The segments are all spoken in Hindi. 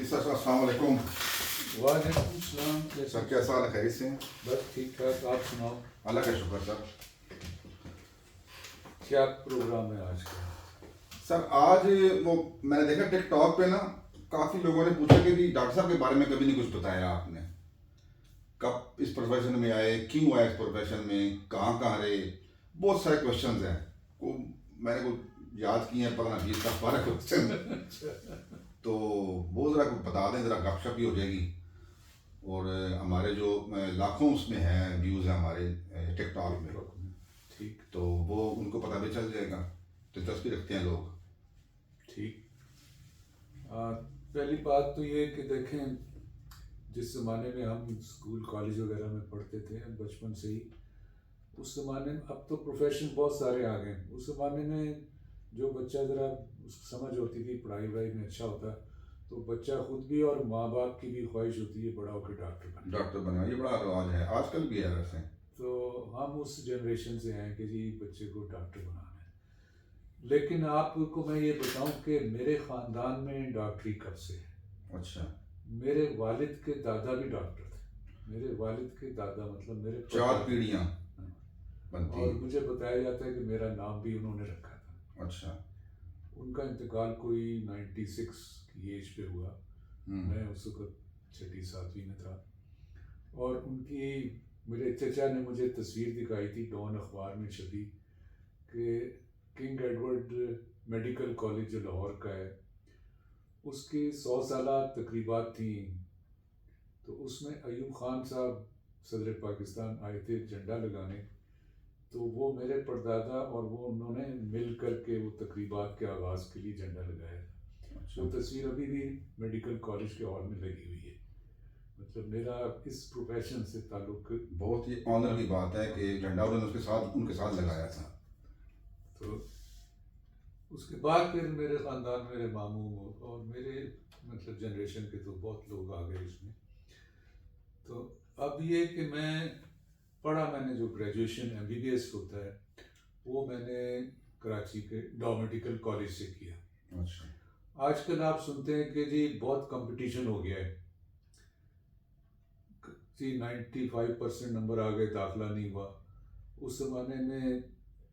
सर अस्सलाम वालेकुम। वालेकुम सलाम। सर कैसा हाल है, खैरियत से हैं? बस ठीक ठाक, आप सुनाओ। अल्लाह का शुक्र सर। क्या प्रोग्राम है आज का? सर आज वो मैंने देखा टिकटॉक पे ना, काफ़ी लोगों ने पूछा कि जी डॉक्टर साहब के बारे में कभी नहीं कुछ बताया आपने। कब इस प्रोफेशन में आए, क्यों आए इस प्रोफेशन में, कहाँ कहाँ रहे, बहुत सारे क्वेश्चंस हैं। को मैंने को याद किए हैं, पता ना 20 10 12 क्वेश्चन। तो वो ज़रा बता दें, ज़रा गपशप भी हो जाएगी। और हमारे जो लाखों उसमें हैं व्यूज़ हैं हमारे टिकटॉक में, ठीक तो वो उनको पता भी चल जाएगा। दिलचस्पी रखते हैं लोग। ठीक। पहली बात तो ये कि देखें, जिस ज़माने में हम स्कूल कॉलेज वगैरह में पढ़ते थे बचपन से ही, उस ज़माने में, अब तो प्रोफेशन बहुत सारे आ गए। उस ज़माने में जो बच्चा ज़रा समझ होती थी, पढ़ाई वढ़ाई में अच्छा होता, तो बच्चा खुद भी और माँ बाप की भी ख्वाहिश होती है बड़ा होकर डॉक्टर बने। डॉक्टर बना, ये बड़ा रिवाज है, आजकल भी है वैसे। तो हम उस जनरेशन से हैं कि जी बच्चे को डॉक्टर बनाना है। लेकिन आपको मैं ये बताऊं कि मेरे ख़ानदान में डॉक्टरी कब से है। अच्छा, मेरे वालिद के दादा भी डॉक्टर थे। मेरे वालिद के दादा मतलब मेरे 4 पीढ़ियाँ हाँ। बनती और हैं। मुझे बताया जाता है कि मेरा नाम भी उन्होंने रखा था। अच्छा। उनका इंतकाल कोई 96 की एज पे हुआ। मैं उस वक्त 6वीं 7वीं में था। और उनकी, मेरे चचा ने मुझे तस्वीर दिखाई थी डॉन अखबार में छपी, कि किंग एडवर्ड मेडिकल कॉलेज जो लाहौर का है, उसकी 100 साला तकरीबात थी। तो उसमें अयूब खान साहब सदर पाकिस्तान आए थे झंडा लगाने। तो वो मेरे परदादा और वो उन्होंने मिल कर के वो तकरीबात के आगाज़ के लिए झंडा लगाया था। अच्छा। वो तस्वीर अभी भी मेडिकल कॉलेज के हॉल में लगी हुई है। मतलब मेरा इस प्रोफेशन से ताल्लुक बहुत ही ऑनर की बात है कि झंडा उन्होंने उनके साथ लगाया था। तो उसके बाद फिर मेरे ख़ानदान, मेरे मामू और मेरे मतलब जनरेशन के तो बहुत लोग आ गए इसमें। तो अब ये कि मैंने जो ग्रेजुएशन MBBS होता है वो मैंने कराची के डॉ मेडिकल कॉलेज से किया। अच्छा। आजकल आप सुनते हैं कि जी बहुत कंपटीशन हो गया है जी, 95% नंबर आ गए, दाखिला नहीं हुआ। उस ज़माने में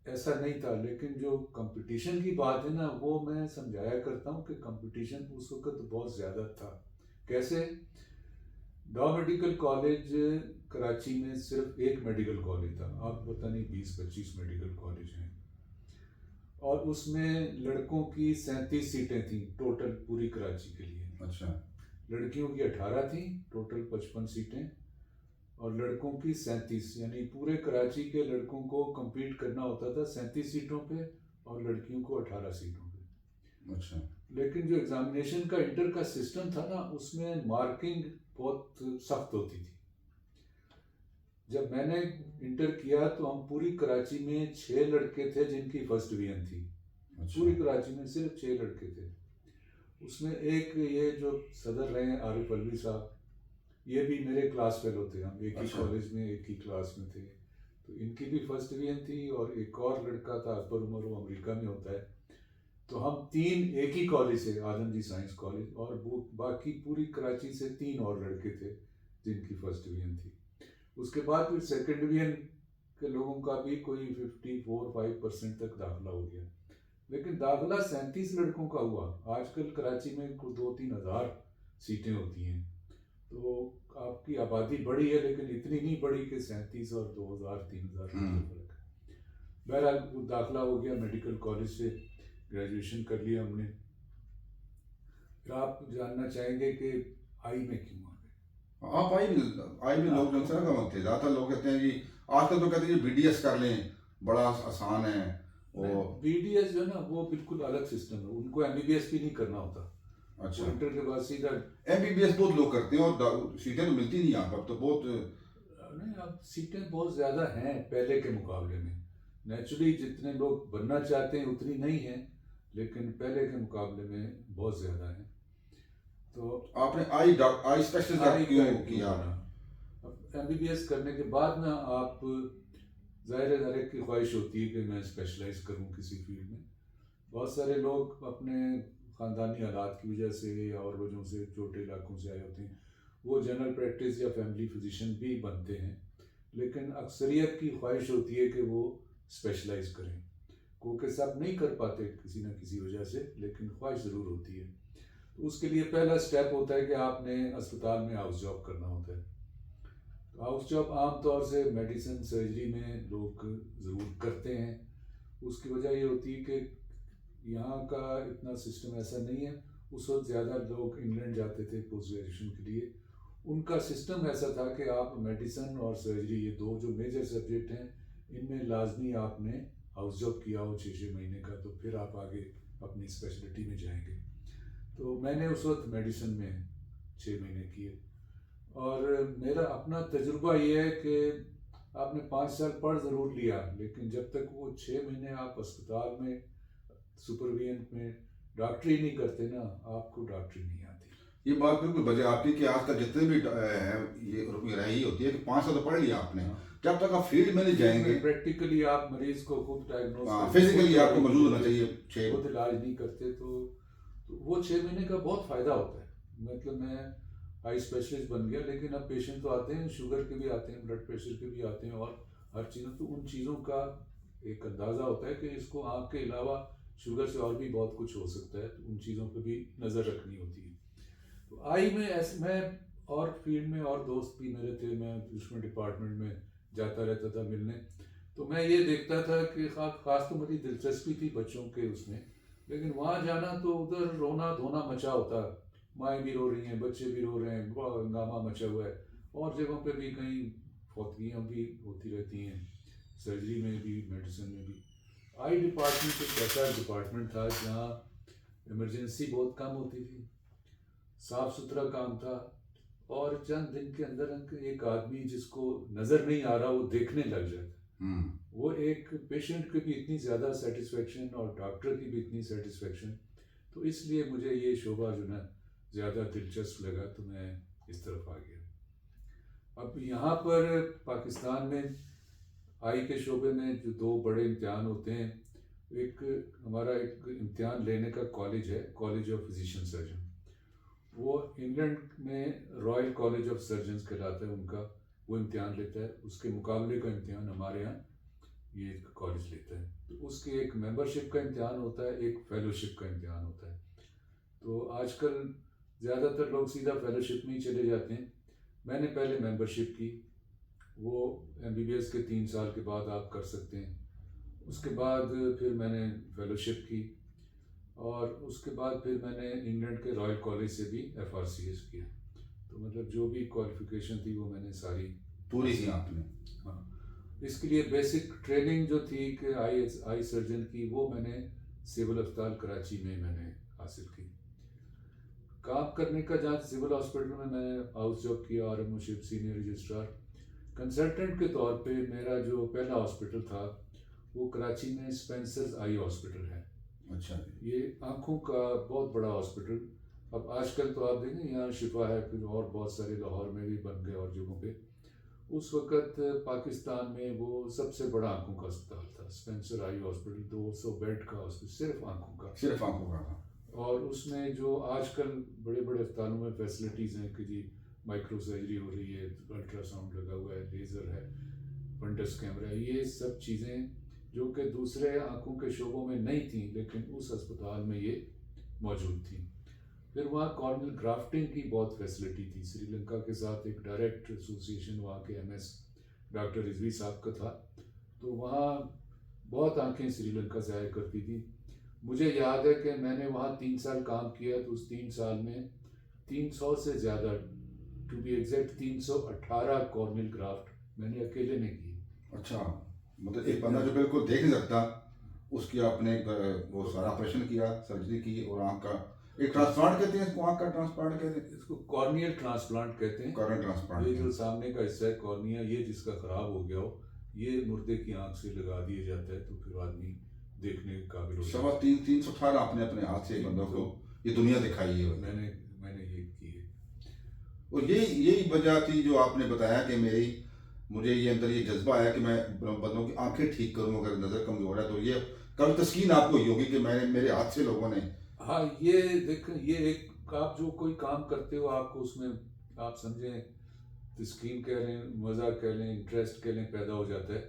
ऐसा नहीं था। लेकिन जो कंपटीशन की बात है ना, वो मैं समझाया करता हूँ कि कंपटीशन उस वक्त बहुत ज़्यादा था। कैसे? डॉ मेडिकल कॉलेज कराची में सिर्फ एक मेडिकल कॉलेज था, अब पता नहीं 20-25 मेडिकल कॉलेज हैं। और उसमें लड़कों की 37 सीटें थी टोटल पूरी कराची के लिए। अच्छा। लड़कियों की 18 थी, टोटल 55 सीटें, और लड़कों की 37। यानी पूरे कराची के लड़कों को compete करना होता था 37 सीटों पे और लड़कियों को 18 सीटों पे। अच्छा। लेकिन जो एग्जामिनेशन का इंटर का सिस्टम था ना, उसमें मार्किंग बहुत सख्त होती थी। जब मैंने इंटर किया तो हम पूरी कराची में 6 लड़के थे जिनकी फर्स्ट डिवीजन थी। अच्छा। पूरी कराची में सिर्फ 6 लड़के थे। उसमें एक ये जो सदर रहे हैं आरिफ अलवी साहब, ये भी मेरे क्लास फेलो थे। हम एक ही अच्छा। कॉलेज में एक ही क्लास में थे। तो इनकी भी फर्स्ट डिवीजन थी। और एक और लड़का था अकबर उमर, वो अमेरिका में होता है। तो हम 3 एक ही कॉलेज से, आदमजी साइंस कॉलेज, और वो बाकी पूरी कराची से 3 और लड़के थे जिनकी फर्स्ट डिवीजन थी। उसके बाद फिर सेकंड डिवीजन के लोगों का भी कोई 54-5% तक दाखिला हो गया। लेकिन दाखिला 37 लड़कों का हुआ। आजकल कराची में कुछ 2-3 हज़ार सीटें होती हैं। तो आपकी आबादी बढ़ी है, लेकिन इतनी नहीं बढ़ी कि 37 और 2000-3000 का फर्क है। बहरहाल वो दाखिला हो गया, मेडिकल कॉलेज से ग्रेजुएशन कर लिया हमने। फिर आप जानना चाहेंगे कि आई में क्यों आ गए? आप आई में लोग जो है ना थे, ज़्यादातर लोग कहते हैं कि आजकल तो कहते हैं BDS कर लें, बड़ा आसान है। और BDS जो है ना, वो बिल्कुल अलग सिस्टम है। उनको MBBS भी नहीं करना होता। अच्छा। वो इंटर के बाद सीधा MBBS बहुत लोग करते हैं और सीटें तो मिलती नहीं यहाँ पर, तो बहुत नहीं, अब सीटें बहुत ज़्यादा हैं पहले के मुकाबले में। नेचुरली जितने लोग बनना चाहते हैं उतनी नहीं है, लेकिन पहले के मुकाबले में बहुत ज़्यादा है। तो आपने आई स्पेशलिस्ट क्यों किया? अब MBBS करने के बाद ना, आप ज़ाहिर है हर एक की ख्वाहिश होती है कि मैं स्पेशलाइज करूं किसी फील्ड में। बहुत सारे लोग अपने ख़ानदानी हालात की वजह से या और वजहों से छोटे इलाकों से आए होते हैं, वो जनरल प्रैक्टिस या फैमिली फिजिशियन भी बनते हैं, लेकिन अक्सरियत की ख्वाहिश होती है कि वो स्पेशलाइज करें, क्योंकि सब नहीं कर पाते किसी न किसी वजह से, लेकिन ख्वाहिश ज़रूर होती है। तो उसके लिए पहला स्टेप होता है कि आपने अस्पताल में हाउस जॉब करना होता है। तो हाउस जॉब आम तौर से मेडिसिन सर्जरी में लोग ज़रूर करते हैं। उसकी वजह ये होती है कि यहाँ का इतना सिस्टम ऐसा नहीं है। उस वक्त ज़्यादा लोग इंग्लैंड जाते थे पोस्ट ग्रेजुएशन के लिए। उनका सिस्टम ऐसा था कि आप मेडिसिन और सर्जरी, ये दो जो मेजर सब्जेक्ट हैं, इनमें लाजमी आपने हाउस जॉब किया हो 6-6 महीने का, तो फिर आप आगे अपनी स्पेशलिटी में जाएंगे। तो मैंने उस वक्त मेडिसिन में 6 महीने किए, और मेरा अपना तजुर्बा ये है कि आपने 5 साल पढ़ ज़रूर लिया, लेकिन जब तक वो 6 महीने आप अस्पताल में सुपरविजन में डॉक्टरी नहीं करते ना, आपको डॉक्टरी नहीं आती। ये बात बिल्कुल वजह आपकी कि आजकल जितने भी हैं ये राय ही होती है कि 5 साल तो पढ़ लिया आपने, जब तक आप फील्ड में नहीं जाएंगे, प्रैक्टिकली आप मरीज को खुद डायग्नोस फिजिकली आपको मौजूद होना चाहिए। खुद इलाज नहीं करते तो वो 6 महीने का बहुत फ़ायदा होता है। मतलब मैं आई स्पेशलिस्ट बन गया, लेकिन अब पेशेंट तो आते हैं, शुगर के भी आते हैं, ब्लड प्रेशर के भी आते हैं, और हर चीज़ों, तो उन चीज़ों का एक अंदाज़ा होता है कि इसको आँख के अलावा शुगर से और भी बहुत कुछ हो सकता है, तो उन चीज़ों पर भी नज़र रखनी होती है। तो आई में ऐसे मैं और फील्ड में और दोस्त भी मेरे थे, मैं दूसरे डिपार्टमेंट में जाता रहता था मिलने, तो मैं ये देखता था कि ख़ास तो मेरी दिलचस्पी थी बच्चों के उसमें, लेकिन वहाँ जाना तो उधर रोना धोना मचा होता, माएँ भी रो रही हैं, बच्चे भी रो रहे हैं, बड़ा हंगामा मचा हुआ है, और जगहों पे भी कहीं फौतगियाँ भी होती रहती हैं, सर्जरी में भी, मेडिसिन में भी। आई डिपार्टमेंट एक ऐसा डिपार्टमेंट था जहाँ इमरजेंसी बहुत कम होती थी, साफ़ सुथरा काम था, और चंद दिन के अंदर एक आदमी जिसको नज़र नहीं आ रहा वो देखने लग जाता। वो एक पेशेंट की भी इतनी ज़्यादा सेटिस्फेक्शन और डॉक्टर की भी इतनी सेटिस्फेक्शन, तो इसलिए मुझे ये शोबा जो ना ज़्यादा दिलचस्प लगा, तो मैं इस तरफ आ गया। अब यहाँ पर पाकिस्तान में आई के शोबे में जो 2 बड़े इम्तिहान होते हैं, एक हमारा एक इम्तिहान लेने का कॉलेज है, कॉलेज ऑफ फिजिशियन सर्जन, वो इंग्लैंड में रॉयल कॉलेज ऑफ सर्जन्स कहलाता है उनका, वो इम्तिहान लेता है। उसके मुकाबले का इम्तिहान हमारे यहाँ ये कॉलेज लेता है। तो उसके एक मेंबरशिप का इम्तिहान होता है, एक फेलोशिप का इम्तिहान होता है। तो आजकल ज़्यादातर लोग सीधा फेलोशिप में ही चले जाते हैं। मैंने पहले मेंबरशिप की, वो MBBS के 3 साल के बाद आप कर सकते हैं। उसके बाद फिर मैंने फेलोशिप की, और उसके बाद फिर मैंने इंग्लैंड के रॉयल कॉलेज से भी FRCS किया। तो मतलब जो भी क्वालिफिकेशन थी वो मैंने सारी पूरी की आपने। हाँ, इसके लिए बेसिक ट्रेनिंग जो थी कि आई सर्जन की, वो मैंने सिविल अस्पताल कराची में मैंने हासिल की। काम करने का जहाँ सिविल हॉस्पिटल में मैंने हाउस जॉब किया, RMO ship senior registrar consultant के तौर पे। मेरा जो पहला हॉस्पिटल था वो कराची में स्पेंसर्स आई हॉस्पिटल है। अच्छा, ये आँखों का बहुत बड़ा हॉस्पिटल। अब आजकल तो आप देखें यहाँ शिफा है, फिर और बहुत सारे लाहौर में भी बन गए और जगहों पे। उस वक़्त पाकिस्तान में वो सबसे बड़ा आँखों का अस्पताल था, स्पेंसर आई हॉस्पिटल, 200 बेड का हॉस्पिटल, सिर्फ आँखों का। सिर्फ आंखों का था। और उसमें जो आजकल बड़े बड़े अस्पतालों में फैसिलिटीज़ हैं कि जी माइक्रो सर्जरी हो रही है, अल्ट्रासाउंड लगा हुआ है, लेज़र है, फंडस कैमरा है, ये सब चीज़ें जो कि दूसरे आँखों के शोबों में नहीं थी, लेकिन उस अस्पताल में ये मौजूद थी। फिर वहाँ कॉर्नियल ग्राफ्टिंग की बहुत फैसिलिटी थी। श्रीलंका के साथ एक डायरेक्ट एसोसिएशन वहाँ के MS डॉक्टर रिजवी साहब का था, तो वहाँ बहुत आँखें श्रीलंका से आया करती थी। मुझे याद है कि मैंने वहाँ 3 साल काम किया, तो उस 3 साल में 300 से ज़्यादा, to be exact 318 corneal graft मैंने अकेले ने की। अच्छा, मतलब एक बंदा जो बिल्कुल देख नहीं सकता, उसकी आपने वो सारा ऑपरेशन किया, सर्जरी की, और आँख का एक ट्रांसप्लांट कहते हैं इसको, आँख का ट्रांसप्लांट कहते हैं इसको, कॉर्नियल ट्रांसप्लांट कहते हैं। Corneal transplant. ये जो सामने का हिस्सा है कॉर्निया, ये जिसका ख़राब हो गया हो, ये मुर्दे की आँख से लगा दिया जाता है, तो फिर आदमी देखने के काबिल हो जाता है। 318 आपने अपने हाथ से बंदों को ये दुनिया दिखाई है। मैंने ये की है। और यही वजह थी जो आपने बताया कि मुझे ये अंदर ये जज्बा आया कि मैं बंदों की आंखें ठीक करूं, अगर नज़र कमज़ोर है तो ये कल तस्कीन आपको ही होगी कि मेरे हाथ से लोगों ने हाँ, ये देखें, ये एक आप जो कोई काम करते हो आपको उसमें आप समझें तस्कीन कह लें, मज़ा कह लें, इंटरेस्ट कह लें, पैदा हो जाता है।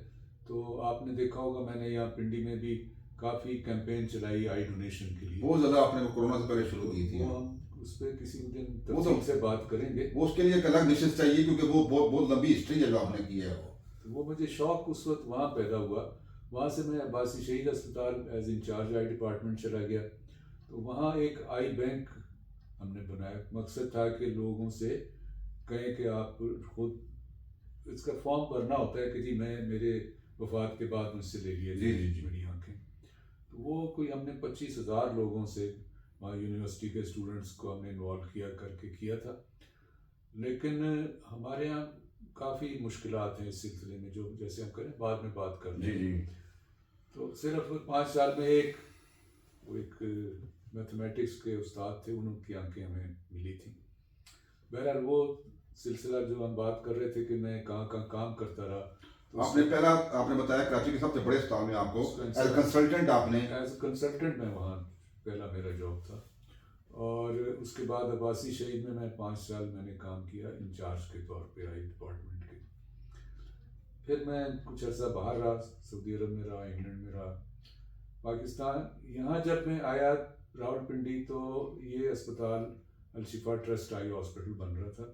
तो आपने देखा होगा मैंने यहाँ पिंडी में भी काफ़ी कैंपेन चलाई आई डोनेशन के लिए। बहुत ज़्यादा आपने कोरोना से पहले शुरू की थी। वो हम उस पर किसी दिन वो तफसील तो से बात करेंगे। वो उसके लिए एक अलग डिशेस चाहिए क्योंकि वो बहुत बहुत लंबी हिस्ट्री है जो आपने की है वो। तो वो मुझे शौक उस वक्त वहाँ पैदा हुआ। वहाँ से मैं अब्बासी शहीद अस्पताल एज इंचार्ज आई डिपार्टमेंट चला गया। तो वहाँ एक आई बैंक हमने बनाया। मकसद था कि लोगों से कहें कि आप खुद इसका फॉर्म भरना होता है कि जी मैं मेरे वफात के बाद मुझसे ले लिया जी, जी, जी। मेरी आँखें। तो वो कोई हमने 25,000 लोगों से वहाँ यूनिवर्सिटी के स्टूडेंट्स को हमने इन्वॉल्व किया था। लेकिन हमारे यहाँ काफ़ी मुश्किलात हैं इस सिलसिले में, जो जैसे हम करें बाद में बात कर जी, लेंगे। जी। तो सिर्फ 5 साल में एक मैथमेटिक्स के उस्ताद थे, उनकी आंखें हमें मिली थी। बहरहाल वो सिलसिला जो हम बात कर रहे थे कि मैं कहाँ कहाँ काम करता रहा। तो आपने बताया कराची के सबसे बड़े अस्पताल में आपको एज कंसल्टेंट आपने एज कंसल्टेंट में वहाँ पहला मेरा जॉब था। और उसके बाद अब्बासी शहीद में मैं 5 साल मैंने काम किया इंचार्ज के तौर पे आई डिपार्टमेंट के। फिर मैं कुछ अर्सा बाहर रहा, सऊदी अरब में रहा, इंग्लैंड में रहा, पाकिस्तान। यहाँ जब मैं आया रावलपिंडी तो ये अस्पताल अलशिफा ट्रस्ट आई हॉस्पिटल बन रहा था।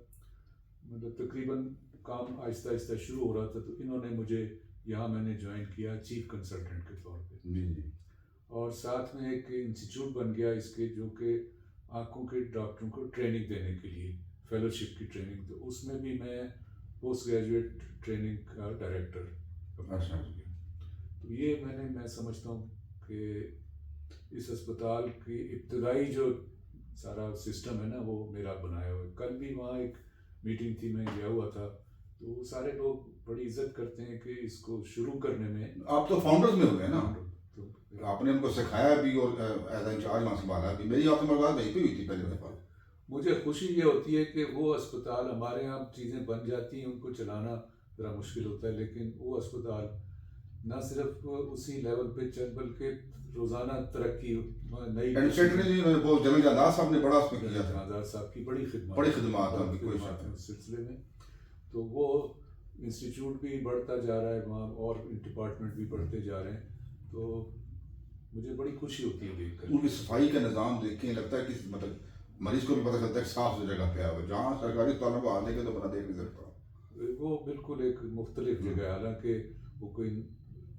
मतलब तकरीबन काम आहिस्ता आहिस्ता शुरू हो रहा था। तो इन्होंने मुझे यहाँ मैंने ज्वाइन किया चीफ कंसल्टेंट के तौर पे। जी, जी। और साथ में एक इंस्टीट्यूट बन गया इसके, जो कि आँखों के डॉक्टरों को ट्रेनिंग देने के लिए फेलोशिप की ट्रेनिंग। तो उसमें भी मैं पोस्ट ग्रेजुएट ट्रेनिंग का डायरेक्टर। अच्छा। तो ये मैं समझता हूँ कि इस अस्पताल की इब्तदाई जो सारा सिस्टम है ना वो मेरा बनाया हुआ है। कल भी वहाँ एक मीटिंग थी, मैं गया हुआ था। तो सारे लोग बड़ी इज्जत करते हैं कि इसको शुरू करने में। आप तो फाउंडर्स में हुए ना, तो आपने उनको सिखाया भी और एज इंचार्ज वहाँ संभाला भी। मेरी आपसे मुलाकात वहीं पे हुई थी पहली दफा। मुझे खुशी ये होती है कि वो अस्पताल हमारे यहाँ चीज़ें बन जाती हैं, उनको चलाना ज़रा मुश्किल होता है, लेकिन वो अस्पताल ना सिर्फ उसी लेवल पे चल बल्कि रोज़ाना तरक्की नई बहुत जनरल जादाद साहब ने बड़ा उसमें किया था। आज़ाद साहब की बड़ी खिदमत है उनकी, कोई शक नहीं। उस सिलसिले में। तो वो इंस्टीट्यूट भी बढ़ता जा रहा है वहाँ, और डिपार्टमेंट भी बढ़ते जा रहे हैं। तो मुझे बड़ी खुशी होती है देख कर। उनकी सफाई का निज़ाम देख के लगता है कि मतलब मरीज को भी पता चलता है कि साफ जगह पे है। जहाँ सरकारी अस्पतालों को आने के तो बना देख नहीं सकता। वो बिल्कुल एक मुख्तलिफ जगह है। हालांकि वो कोई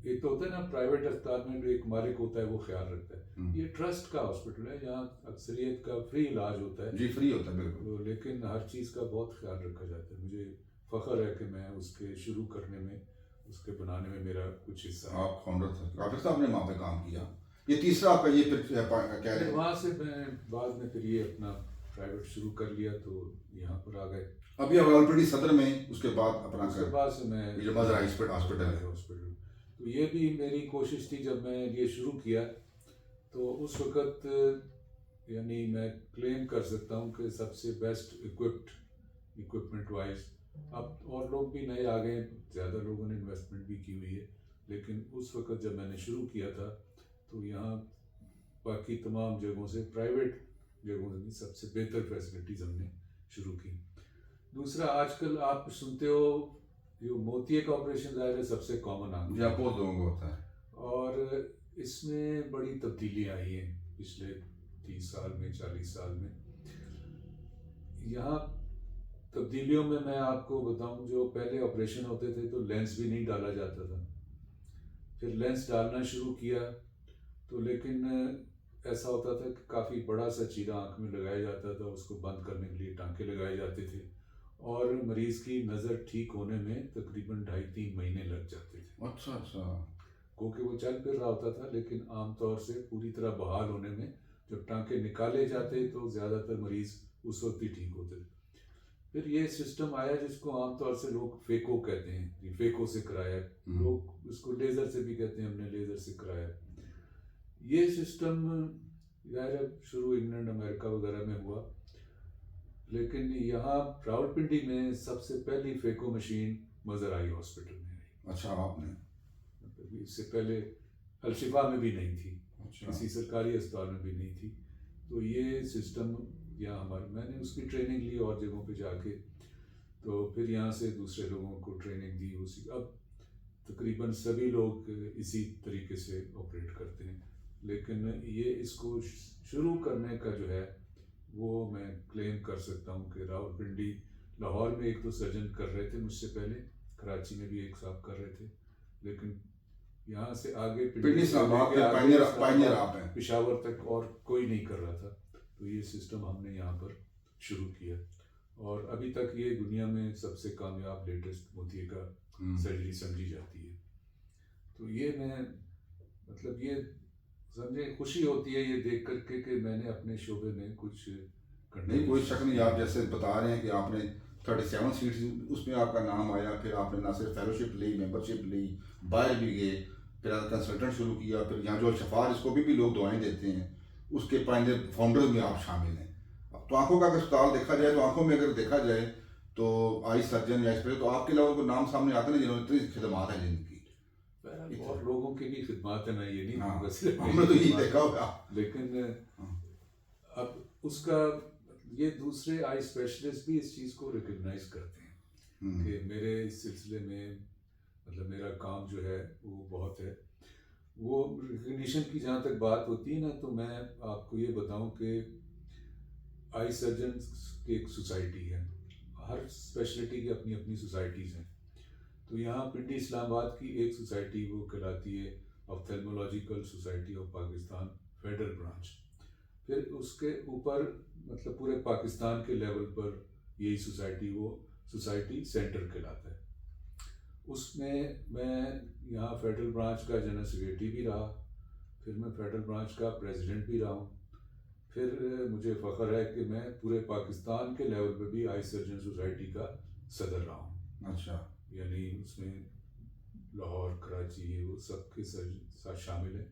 एक तो होता है ना प्राइवेट अस्पताल में एक मालिक होता है वो ख्याल रखता है। ये ट्रस्ट का हॉस्पिटल है, यहाँ अक्सरियत का फ्री इलाज होता है। जी, फ्री होता है बिल्कुल। लेकिन हर चीज़ का बहुत ख्याल रखा जाता है। मुझे फ़ख्र है कि मैं उसके शुरू करने में, उसके बनाने में मेरा कुछ हिस्सा है। आप फाउंडर थे, काफिर साहब ने वहाँ पे काम किया। ये तीसरा आपका ये फिर क्या है? वहाँ से मैं बाद में फिर ये अपना प्राइवेट शुरू कर लिया, तो यहाँ पर आ गए। अभी आप रावलपिंडी सदर में, उसके बाद अपना उसके बाद से मैं ये जो मजर हॉस्पिटल है। तो ये भी मेरी कोशिश थी जब मैं ये शुरू किया। तो उस वक़्त यानी मैं क्लेम कर सकता हूँ कि सबसे बेस्ट इक्विपमेंट वाइज। अब और लोग भी नए आ गए, ज़्यादा लोगों ने इन्वेस्टमेंट भी की हुई है। लेकिन उस वक़्त जब मैंने शुरू किया था तो यहाँ बाकी तमाम जगहों से, प्राइवेट जगहों से भी सबसे बेहतर फैसिलिटीज़ हमने शुरू की। दूसरा, आजकल आप सुनते हो जो मोतिये का ऑपरेशन ज़ाहिर है सबसे कॉमन आंख जी, बहुत लोगों को होता है। और इसमें बड़ी तब्दीलियाँ आई हैं पिछले 30 साल में, 40 साल में। यहाँ तब्दीलियों में मैं आपको बताऊं, जो पहले ऑपरेशन होते थे तो लेंस भी नहीं डाला जाता था। फिर लेंस डालना शुरू किया तो लेकिन ऐसा होता था कि काफ़ी बड़ा सा चीरा आँख में लगाया जाता था, उसको बंद करने के लिए टांके लगाए जाते थे और मरीज़ की नज़र ठीक होने में तकरीबन 2.5-3 महीने लग जाते थे। अच्छा अच्छा। क्योंकि वो चल फिर रहा होता था, लेकिन आमतौर से पूरी तरह बहाल होने में जब टांके निकाले जाते तो ज़्यादातर मरीज़ उस वक्त ही ठीक होते थे। फिर ये सिस्टम आया जिसको आमतौर से लोग फेको कहते हैं, फेको से कराया। लोग इसको लेज़र से भी कहते हैं, हमने लेज़र से कराया। ये सिस्टम ज़ाहिर शुरू इंग्लैंड अमेरिका वगैरह में हुआ, लेकिन यहाँ रावलपिंडी में सबसे पहली phaco machine Mazhar eye hospital में आई। अच्छा, आपने? इससे पहले अलशिफा में भी नहीं थी। अच्छा। किसी सरकारी अस्पताल में भी नहीं थी। तो ये सिस्टम यहाँ हमारे, मैंने उसकी ट्रेनिंग ली और जगहों पे जाके, तो फिर यहाँ से दूसरे लोगों को ट्रेनिंग दी उसी। अब तकरीबन सभी लोग इसी तरीके से ऑपरेट करते हैं, लेकिन ये इसको शुरू करने का जो है वो मैं क्लेम कर सकता हूँ कि रावलपिंडी, लाहौर में एक दो सर्जन कर रहे थे मुझसे पहले, कराची में भी एक साहब कर रहे थे, लेकिन यहाँ से आगे पिंडी इस्लामाबाद के पायनियर आप हैं। पेशावर तक और कोई नहीं कर रहा था। तो ये सिस्टम हमने यहाँ पर शुरू किया और अभी तक ये दुनिया में सबसे कामयाब लेटेस्ट मोतिये का सर्जरी समझी जाती है। तो ये मैं मतलब ये समझे खुशी होती है ये देख करके कि मैंने अपने शोबे में कुछ नहीं, कोई शक नहीं। आप जैसे बता रहे हैं कि आपने 37 सीट्स उसमें आपका नाम आया, फिर आपने ना सिर्फ फेलोशिप ली, मेंबरशिप ली, बाहर भी गए, फिर कंसल्टेंट शुरू किया, फिर यहाँ जो शफा जिसको भी लोग दुआएं देते हैं उसके पाइंदे फाउंडर में आप शामिल हैं। अब तो आंखों का अगर अस्पताल देखा जाए, तो आंखों में अगर देखा जाए तो आई सर्जन या स्पेशलिस्ट, तो आपके अलावा कोई नाम सामने आते नहीं जिन्होंने इतनी खिदमात है जिनकी। और लोगों की भी खिदमत है, मैं ये नहीं हाँ, कहूँगा हमने तो यही देखा होगा। लेकिन अब उसका ये दूसरे आई स्पेशलिस्ट भी इस चीज़ को रिकग्नाइज करते हैं कि मेरे इस सिलसिले में मतलब मेरा काम जो है वो बहुत है। वो रिकग्निशन की जहाँ तक बात होती है ना, तो मैं आपको ये बताऊं कि आई सर्जन की एक सोसाइटी है, हर स्पेशलिटी की अपनी अपनी सोसाइटीज़ हैं। तो यहाँ पिंडी इस्लामाबाद की एक सोसाइटी वो कहलाती है ophthalmological society of Pakistan federal branch. फिर उसके ऊपर मतलब पूरे पाकिस्तान के लेवल पर यही सोसाइटी वो सोसाइटी सेंटर कहलाता है। उसमें मैं यहाँ फेडरल ब्रांच का जनरल सेक्रेटरी भी रहा, फिर मैं फेडरल ब्रांच का प्रेसिडेंट भी रहा हूँ, फिर मुझे फ़ख्र है कि मैं पूरे पाकिस्तान के लेवल पे भी आई सर्जन सोसाइटी का सदर रहा हूँ। अच्छा, यानी उसमें लाहौर, कराची, ये वो सब के साथ शामिल है,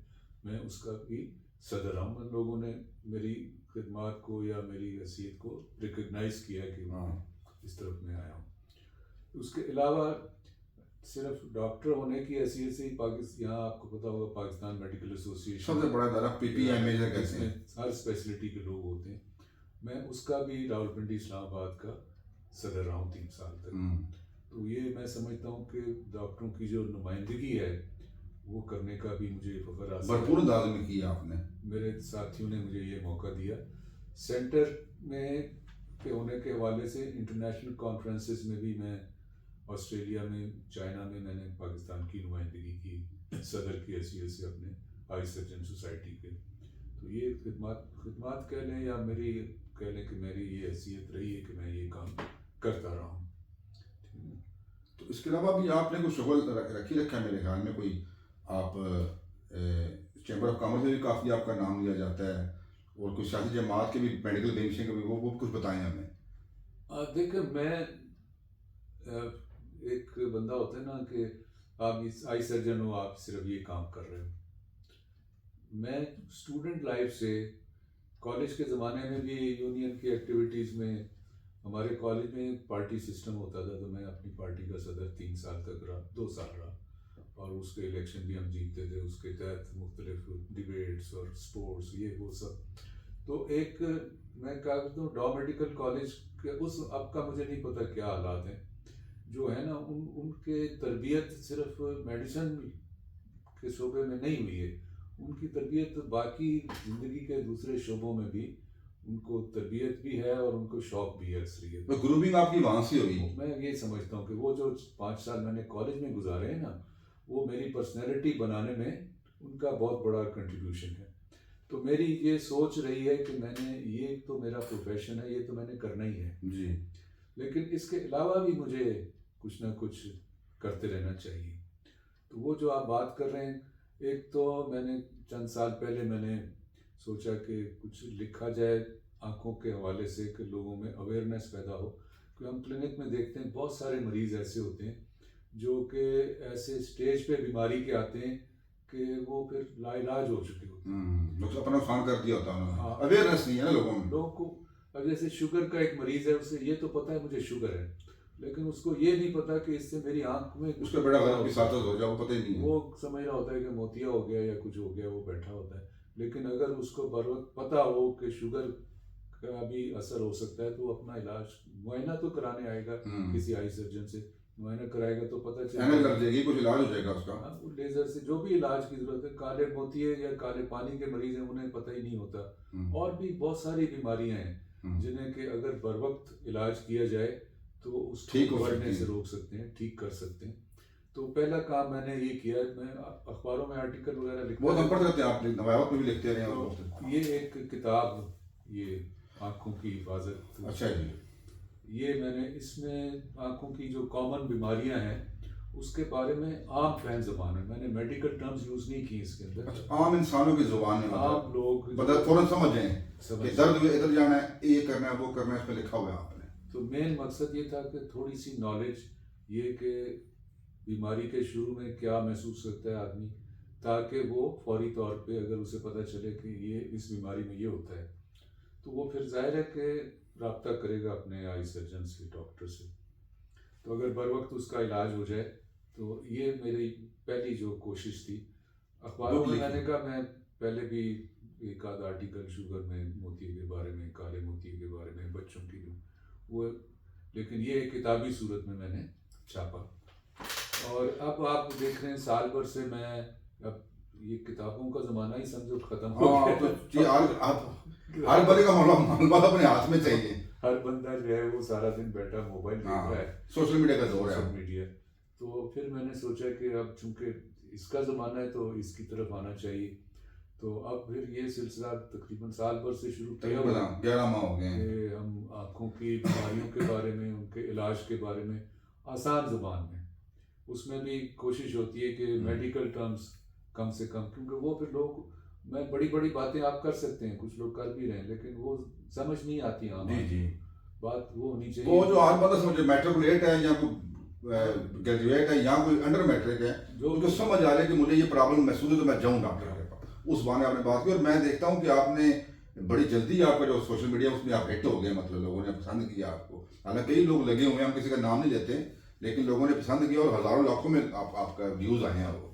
मैं उसका भी सदर रहा हूँ। लोगों ने मेरी खिदमत को या मेरी हैसियत को रिकग्नाइज़ किया कि इस तरफ मैं आया हूँ। उसके अलावा सिर्फ डॉक्टर होने की हैसियत से ही पाकिस्तान, यहाँ आपको पता होगा पाकिस्तान मेडिकल एसोसिएशन सबसे बड़ा दायरा पीपीएमए कहते हैं, हर स्पेशलिटी के लोग होते हैं। मैं उसका भी रावलपिंडी इस्लामाबाद का सदर रहा हूँ 3 साल तक। तो ये मैं समझता हूँ कि डॉक्टरों की जो नुमाइंदगी है वो करने का भी मुझे फ़ख्र हासिल है। भरपूर अंदाज में किया आपने। मेरे साथियों ने मुझे ये मौका दिया। सेंटर में के होने के हवाले से इंटरनेशनल कॉन्फ्रेंसेस में भी मैं ऑस्ट्रेलिया में, चाइना में मैंने पाकिस्तान की नुमाइंदगी की सदर की हैसियत से अपने आई सर्जन सोसाइटी के। तो ये खिदमत कह लें या मेरी कह लें कि मेरी ये हैसियत रही है कि मैं ये काम करता रहा हूँ। तो इसके अलावा भी आपने कोई शुगल रखा है मेरे ख्याल में, कोई आप चैम्बर ऑफ कॉमर्स में भी काफ़ी आपका नाम लिया जाता है, और कुछ सियासी जमात के भी मेडिकल बेनिफिशियरी के भी, वो कुछ बताएं हमें। देखिए, मैं एक बंदा होता है ना कि आप इस आई सर्जन हो, आप सिर्फ ये काम कर रहे हो। मैं स्टूडेंट लाइफ से कॉलेज के ज़माने में भी यूनियन की एक्टिविटीज़ में, हमारे कॉलेज में पार्टी सिस्टम होता था, तो मैं अपनी पार्टी का सदर 3 साल तक रहा, 2 साल रहा, और उसके इलेक्शन भी हम जीतते थे। उसके तहत मुख्तलिफ डिबेट्स और स्पोर्ट्स ये वो सब। तो एक मैं क्या कहता हूँ, डॉ मेडिकल कॉलेज के उस अब का मुझे नहीं पता क्या हालात हैं, जो है ना उनके तरबियत सिर्फ मेडिसिन के शोबे में नहीं हुई है, उनकी तरबियत बाकी ज़िंदगी के दूसरे शोबों में भी उनको तरबियत भी है और उनको शौक भी है असलियत। तो ग्रूमिंग आपकी वहाँ से हुई? मैं ये समझता हूँ कि वो जो 5 साल मैंने कॉलेज में गुजारे हैं ना, वो मेरी पर्सनैलिटी बनाने में उनका बहुत बड़ा कंट्रीब्यूशन है। तो मेरी ये सोच रही है कि मैंने, ये तो मेरा प्रोफेशन है, ये तो मैंने करना ही है जी, लेकिन इसके अलावा भी मुझे कुछ ना कुछ करते रहना चाहिए। तो वो जो आप बात कर रहे हैं, एक तो मैंने चंद साल पहले मैंने सोचा कि कुछ लिखा जाए आँखों के हवाले से कि लोगों में अवेयरनेस पैदा हो। क्योंकि हम क्लिनिक में देखते हैं बहुत सारे मरीज़ ऐसे होते हैं जो कि ऐसे स्टेज पे बीमारी के आते हैं कि वो फिर लाइलाज हो चुके होते हैं। लोग अपना नुकसान कर दिया होता है उन्होंने। हाँ, अवेयरनेस नहीं है ना लोगों को। अब जैसे शुगर का एक मरीज़ है, उसे ये तो पता है मुझे शुगर है, लेकिन उसको ये नहीं पता कि इससे मेरी आँख में उसका बड़ा गलत भी साथ हो जाए, वो पता ही नहीं है। वो समझ रहा होता है कि मोतिया हो गया या कुछ हो गया, वो बैठा होता है। लेकिन अगर उसको बर वक्त पता हो कि शुगर का भी असर हो सकता है तो वो अपना इलाज मुआयना तो कराने आएगा किसी आई सर्जन से, मुआयना कराएगा तो पता एनएल कर चलेगा। देगी, कुछ इलाज हो जाएगा उसका। हाँ, वो लेज़र से जो भी इलाज की ज़रूरत है, काले मोतिये या काले पानी के मरीज़ हैं उन्हें पता ही नहीं होता। और भी बहुत सारी बीमारियां हैं जिन्हें कि अगर बर वक्त इलाज किया जाए तो ठीक उसको हो बढ़ने सकती से है। रोक सकते हैं, ठीक कर सकते हैं। तो पहला काम मैंने ये किया, मैं अखबारों में आर्टिकल वगैरह लिखता बहुत हम रहता पढ़ हूँ। सकते हैं, आप नवायत में भी लिखते रहे हैं और तो बहुत। ये एक किताब, ये आँखों की हिफाजत, अच्छा जी। ये मैंने इसमें आँखों की जो कॉमन बीमारियां हैं उसके बारे में आम फैन ज़बान में, मैंने मेडिकल टर्म्स यूज़ नहीं की इसके अंदर। अच्छा, आम इंसानों की जुबान में आम मतलब लोग बता फौरन समझ जाएं समझ कि दर्द हुए इधर जाना है, ये करना है, वो करना है, इस पे लिखा हुआ है आपने। तो मेन मकसद ये था कि थोड़ी सी नॉलेज, ये कि बीमारी के शुरू में क्या महसूस करता है आदमी, ताकि वो फौरी तौर पे अगर उसे पता चले कि ये इस बीमारी में ये होता है तो वो फिर जाहिर है कि रब्ता करेगा अपने आई सर्जन से, डॉक्टर से। तो अगर बर वक्त उसका इलाज हो जाए तो ये मेरी पहली जो कोशिश थी। अखबारों बुक में लिखी। मैंने कहा, मैं पहले भी एक आध आर्टिकल शुगर में मोतिये के बारे में, काले मोतिये के बारे में, बच्चों की भी वो, लेकिन ये एक किताबी सूरत में मैंने छापा। और अब आप देख रहे हैं साल भर से मैं, अब ये किताबों का ज़माना ही समझो ख़त्म हो हाँ, गया। तो जी हर बंदे का मालूम अपने हाथ में चाहिए। हर बंदा जो है वो सारा दिन बैठा मोबाइल देख हाँ, रहा है, सोशल मीडिया का दौर है। Social media. तो फिर मैंने सोचा कि अब चूंकि इसका ज़माना है तो इसकी तरफ आना चाहिए। तो अब फिर ये सिलसिला तकरीबन साल भर से शुरू किया हुआ है 11 माह हो गए हैं। कि हम आँखों की बीमारियों के बारे में, उनके इलाज के बारे में आसान ज़ुबान में, उसमें भी कोशिश होती है कि मेडिकल टर्म्स कम से कम, क्योंकि वो फिर लोग, मैं बड़ी बड़ी बातें आप कर सकते हैं, कुछ लोग कर भी रहे हैं, लेकिन वो समझ नहीं आती आम जी आदमी जी। को। बात वो होनी चाहिए वो जो हर बंदा समझे मैट्रिकुलेट है या कोई ग्रेजुएट है या कोई अंडर मैट्रिक है, जो उनको समझ आ रहा है कि मुझे ये प्रॉब्लम महसूस है तो मैं जाऊँ डॉक्टर के पास। उस बहाने आपने बात की और मैं देखता हूँ कि आपने बड़ी जल्दी आपका जो सोशल मीडिया उसमें आप हिट हो गए, मतलब लोगों ने पसंद किया आपको। हालांकि कई लोग लगे हुए हैं, हम किसी का नाम नहीं लेते, लेकिन लोगों ने पसंद किया और हजारों लाखों में आपका व्यूज आए हैं। वो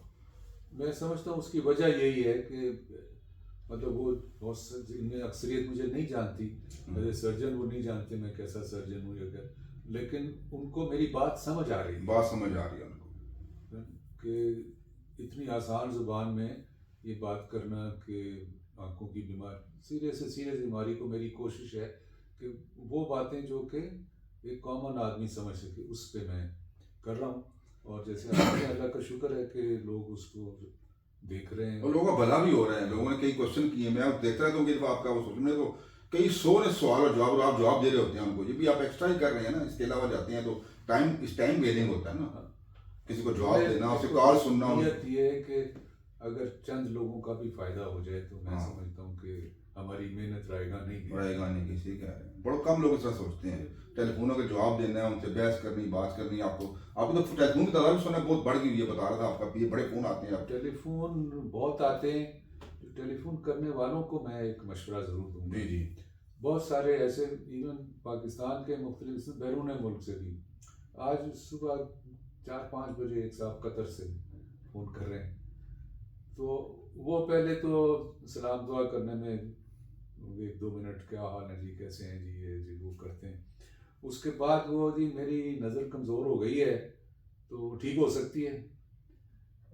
मैं समझता हूँ उसकी वजह यही है कि मतलब वो बहुत इनमें अक्सरियत मुझे नहीं जानती, एज ए सर्जन वो नहीं जानते मैं कैसा सर्जन हूँ या क्या, लेकिन उनको मेरी बात समझ आ रही है, बात समझ आ रही है उनको कि इतनी आसान ज़ुबान में ये बात करना कि आँखों की बीमारी, सीरियस से सीरियस बीमारी को, मेरी कोशिश है कि वो बातें जो कि एक कॉमन आदमी समझ सके, उस पर मैं कर रहा हूँ। और जैसे अल्लाह का शुक्र है कि लोग उसको देख रहे हैं और लोगों का भला भी हो रहा है। लोगों ने कई क्वेश्चन किए, मैं देख रहा था कि आपका वो सोशल मीडिया, तो कई सौ ने सवाल और जवाब, और आप जवाब दे रहे होते हैं उनको। ये भी आप एक्स्ट्रा ही कर रहे हैं ना, इसके अलावा जाते हैं तो टाइम वेलिंग होता है ना, किसी को जवाब देना, उससे कॉल सुनना। नियत ये है कि अगर चंद लोगों का भी फायदा हो जाए तो मैं हाँ। समझता हूँ कि हमारी मेहनत रहेगा नहीं। बढ़ेगा नहीं, किसी कह रहे हैं बड़े कम लोग इस तरह सोचते हैं। टेलीफोनों के जवाब देना है, उनसे बहस करनी, बात करनी, आपको तो टेलीफोन की तादाद भी सुना बहुत बढ़ गई हुई है, बता रहा था आपका, ये बड़े फोन आते हैं। टेलीफोन बहुत आते हैं। टेलीफोन करने वालों को मैं एक मशवरा ज़रूर दूंगा। जी जी। बहुत सारे ऐसे, इवन पाकिस्तान के मुख्तलिफ बैरून मुल्क से भी, आज सुबह 4-5 बजे एक साहब कतर से फ़ोन कर रहे हैं, तो वो पहले तो सलाम दुआ करने में 1-2 मिनट, क्या हाल है जी, कैसे हैं जी, ये जी वो करते हैं। उसके बाद वो, जी मेरी नज़र कमज़ोर हो गई है तो ठीक हो सकती है।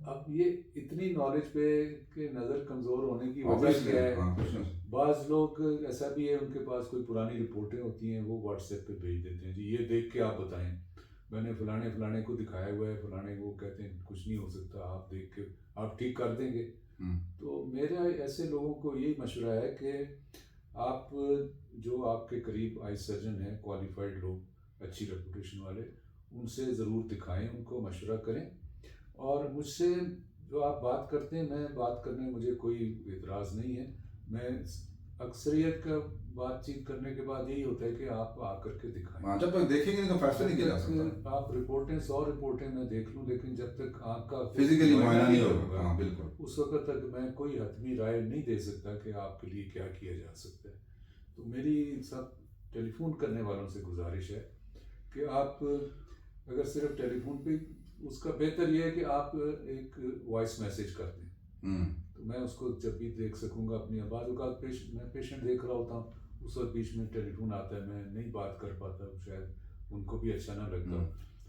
अब ये इतनी नॉलेज पे कि नज़र कमज़ोर होने की वजह क्या है, बाज़ लोग ऐसा भी है उनके पास कोई पुरानी रिपोर्टें होती हैं, वो व्हाट्सएप पे भेज देते हैं, जी ये देख के आप बताएं, मैंने फलाने को दिखाया हुआ है, फलाने वो कहते हैं कुछ नहीं हो सकता, आप देख के आप ठीक कर देंगे। तो मेरा ऐसे लोगों को यही मशवरा है कि आप जो आपके करीब आई सर्जन हैं, क्वालिफाइड लोग, अच्छी रेपुटेशन वाले, उनसे ज़रूर दिखाएं, उनको मशवरा करें। और मुझसे जो आप बात करते हैं, मैं बात करने में मुझे कोई एतराज़ नहीं है। मैं अक्सरियत का बातचीत करने के बाद यही होता है कि आप आकर के दिखाएं। जब तक देखेंगे नहीं तो फैसला नहीं किया जा सकता। आप रिपोर्टें 100 रिपोर्टें मैं देख लूं, लेकिन जब तक आँख का फिजिकली मुआयना नहीं होगा, हाँ बिल्कुल, उस वक्त तक मैं कोई हतमी राय नहीं दे सकता कि आपके लिए क्या किया जा सकता है। तो मेरी सब टेलीफोन करने वालों से गुजारिश है कि आप अगर सिर्फ टेलीफोन पे, उसका बेहतर यह है कि आप एक वॉइस मैसेज कर दें, तो तो मैं उसको जब भी देख सकूँगा अपनी आवाज़ का मैं पेशेंट देख रहा होता हूँ, उस वक्त बीच में टेलीफोन आता है, मैं नहीं बात कर पाता, शायद उनको भी अच्छा ना लगता।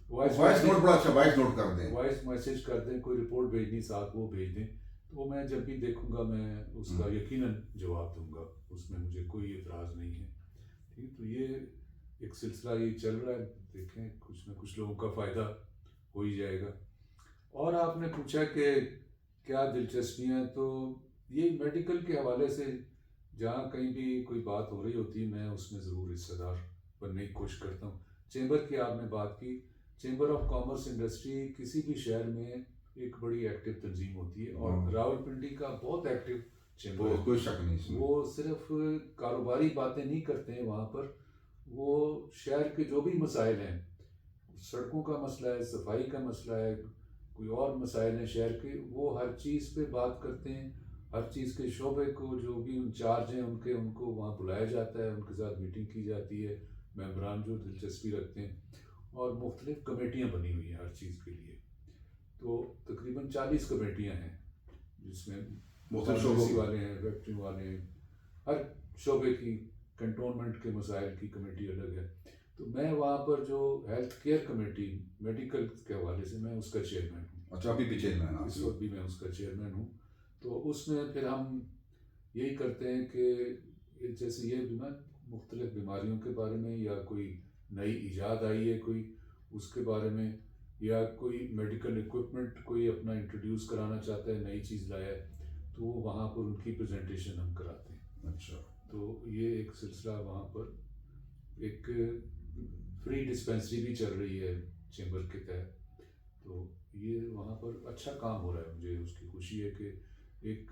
वॉइस नोट बड़ा अच्छा, वॉइस नोट कर दें, वॉइस मैसेज कर दें, कोई रिपोर्ट भेजनी साथ वो भेज दें, तो मैं जब भी देखूंगा मैं उसका यकीनन जवाब दूंगा, उसमें मुझे कोई एतराज़ नहीं है। ठीक, तो ये एक सिलसिला ये चल रहा है, देखें कुछ ना कुछ लोगों का फ़ायदा हो ही जाएगा। और आपने पूछा कि क्या दिलचस्पियाँ, तो ये मेडिकल के हवाले से जहाँ कहीं भी कोई बात हो रही होती है मैं उसमें ज़रूर हिस्सेदार बनने की कोशिश करता हूँ। चेंबर की आपने बात की, चेंबर ऑफ कॉमर्स इंडस्ट्री किसी भी शहर में एक बड़ी एक्टिव तंजीम होती है, और रावलपिंडी का बहुत एक्टिव चेंबर है, कोई शक नहीं इसमें। वो सिर्फ कारोबारी बातें नहीं करते हैं वहाँ पर, वो शहर के जो भी मसाइल हैं, सड़कों का मसला है, सफाई का मसला है, कोई और मसाइल हैं शहर के, वो हर चीज़ पे बात करते हैं। हर चीज़ के शोबे को जो भी इंचार्ज हैं उनको वहाँ बुलाया जाता है, उनके साथ मीटिंग की जाती है, मेंबरान जो दिलचस्पी रखते हैं, और मुख्तलिफ कमेटियाँ बनी हुई हैं हर चीज़ के लिए। तो तकरीबन 40 कमेटियाँ हैं जिसमें फार्मेसी वाले हैं, फैक्ट्री वाले हैं, हर शोबे की, कंटोनमेंट के मसाइल की कमेटी अलग है। तो मैं वहाँ पर जो हेल्थ केयर कमेटी मेडिकल के हवाले से, मैं उसका चेयरमैन हूँ। अच्छा, अभी भी चेयरमैन हैं? इस वक्त भी मैं उसका चेयरमैन हूँ। तो उसमें फिर हम यही करते हैं कि जैसे ये मुख्तलिफ बीमारियों के बारे में, या कोई नई ईजाद आई है कोई, उसके बारे में, या कोई मेडिकल इक्विपमेंट कोई अपना इंट्रोड्यूस कराना चाहता है, नई चीज़ लाया है, तो वहाँ पर उनकी प्रेजेंटेशन हम कराते हैं। अच्छा, तो ये एक सिलसिला वहाँ पर एक फ्री डिस्पेंसरी भी चल रही है चेंबर के तहत, तो ये वहाँ पर अच्छा काम हो रहा है। मुझे उसकी खुशी है कि एक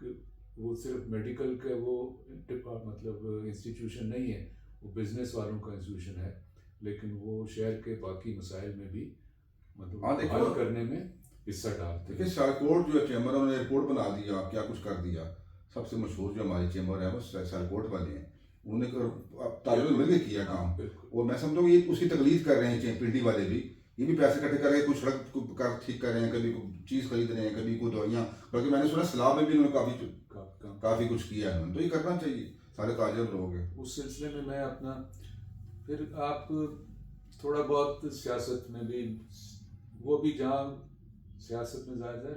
वो सिर्फ मेडिकल का वो मतलब इंस्टीट्यूशन नहीं है, वो बिजनेस वालों का इंस्टीट्यूशन है, लेकिन वो शहर के बाकी मसाइल में भी मतलब हल करने में हिस्सा डालते हैं। देखिए, सियालकोट जो चेंबर उन्होंने एयरपोर्ट बना दिया, क्या कुछ कर दिया। सबसे मशहूर जो हमारी चेंबर है वो सियालकोट वाले हैं, उन्होंने ताजुल मिल के किया काम, और मैं समझता हूँ ये उसकी तकलीफ कर रहे हैं पिंडी वाले भी, ये भी पैसे इकट्ठे कर रहे हैं, कुछ सड़क कर ठीक कर रहे हैं, कभी चीज़ खरीद रहे हैं, कभी कोई दवाइयाँ, बल्कि मैंने सुना सलाह में भी उन्होंने काफ़ी कुछ किया है उन्होंने, तो ये करना चाहिए, सारे ताजर लोग हैं। उस सिलसिले में मैं अपना, फिर आप थोड़ा बहुत सियासत में भी, वो भी जहाँ सियासत में ज़्यादा